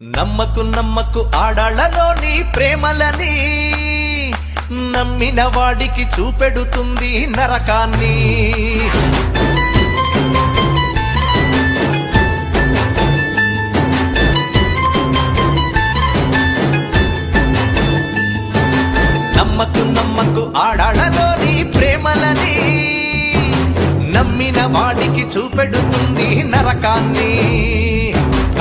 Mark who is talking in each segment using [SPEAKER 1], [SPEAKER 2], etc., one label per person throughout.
[SPEAKER 1] నమ్మకు నమ్మకు ఆడాళ్లలోని ప్రేమలని, నమ్మిన వాడికి చూపెడుతుంది నరకాన్ని. నమ్మకు నమ్మకు ఆడాళ్లలోని ప్రేమలని, నమ్మిన వాడికి చూపెడుతుంది నరకాన్ని.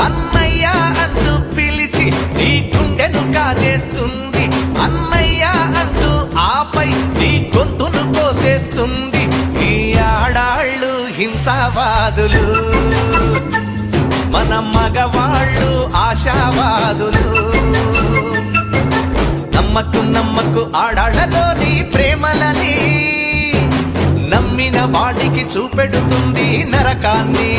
[SPEAKER 1] అన్నయ్య అంటూ పిలిచి నీ గుండెను కాజేస్తుంది, అన్నయ్య అంటూ ఆపై నీ గొంతును కోసేస్తుంది. ఈ ఆడాళ్ళు హింసావాదులు, మన మగవాళ్ళు ఆశావాదులు. నమ్మకు నమ్మకు ఆడాళ్లలోని ప్రేమలని, నమ్మిన వాడికి చూపెడుతుంది నరకాన్ని.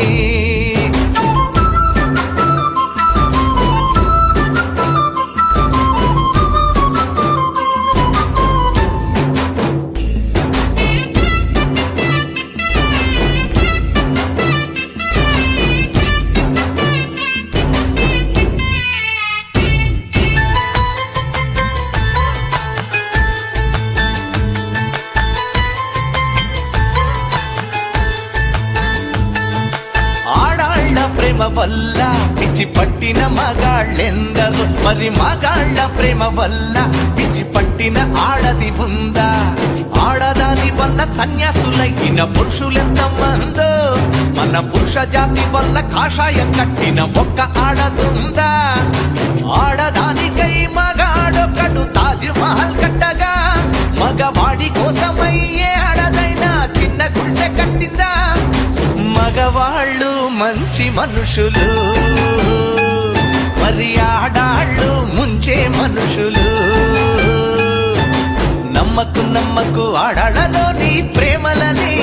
[SPEAKER 1] ప్రేమ వల్ల పిచ్చి పట్టిన మగాళ్ళెందరో, మరి మగాళ్ళ ప్రేమ వల్ల పిచ్చి పట్టిన ఆడది ఉందా? ఆడదాని వల్ల సన్యాసులైన పురుషులెంత మందో, మన పురుష జాతి వల్ల కాషాయం కట్టిన ఒక్క ఆడదుందా? ఆడదానికై మగాడొకడు తాజ్ మహల్ కట్టగా, మగవాడి కోసమయ్యే ఆడదైనా చిన్న గుడిసె కట్టిందా? మగవాళ్ళు మంచి మనుషులు, మరి ఆడాళ్ళు ముంచే మనుషులు. నమ్మకు నమ్మకు ఆడాళ్లలోని ప్రేమలని,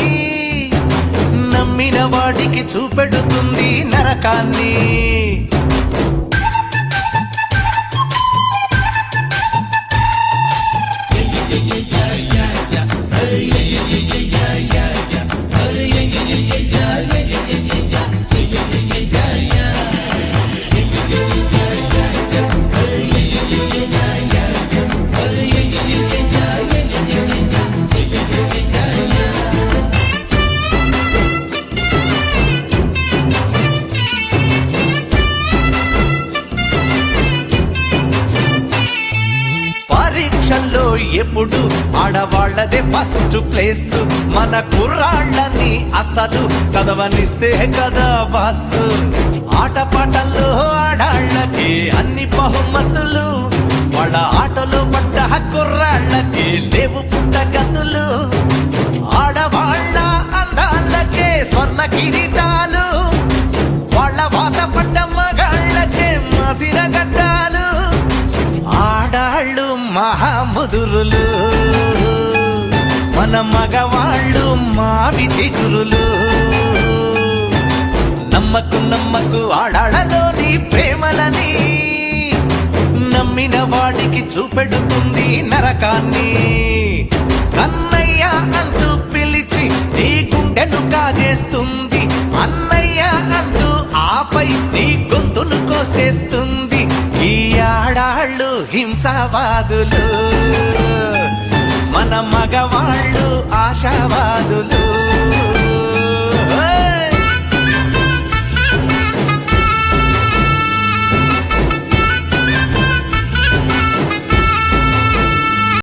[SPEAKER 1] నమ్మిన వాడికి చూపెడుతుంది నరకాన్ని. పరీక్షల్లో ఎప్పుడు ఆడవాళ్లదే ఫస్ట్ ప్లేస్, మన కుర్రాళ్ళని అసలు చదవనిస్తే కదా బాసు. ఆటపాటల్లో ఆడాళ్ళకి అన్ని బహుమతులు, వాళ్ళ ఆటలో పడ్డ కుర్రాళ్ళకి లేవు పుట్టగతులు. ఆడవాళ్ళ అందాలకే స్వర్ణ కిరీటాలు, వాళ్ళ వాత పడ్డ మగాళ్ళకే మాసిన గడ్డాలు. ఆడాళ్ళు మహాముదురులు, మన మగవాళ్ళు మావి చిగురులు. నమ్మకు నమ్మకు ఆడాళ్లలోని ప్రేమలని, నమ్మిన వాడికి చూపెడుతుంది నరకాన్ని. అన్నయ్య అంటూ పిలిచి నీ గుండెను కాజేస్తుంది, అన్నయ్య అంటూ ఆపై నీ గొంతును కోసేస్తుంది. ఈ ఆడాళ్ళు హింసావాదులు, మన మగవాళ్ళు ఆశావాదులు.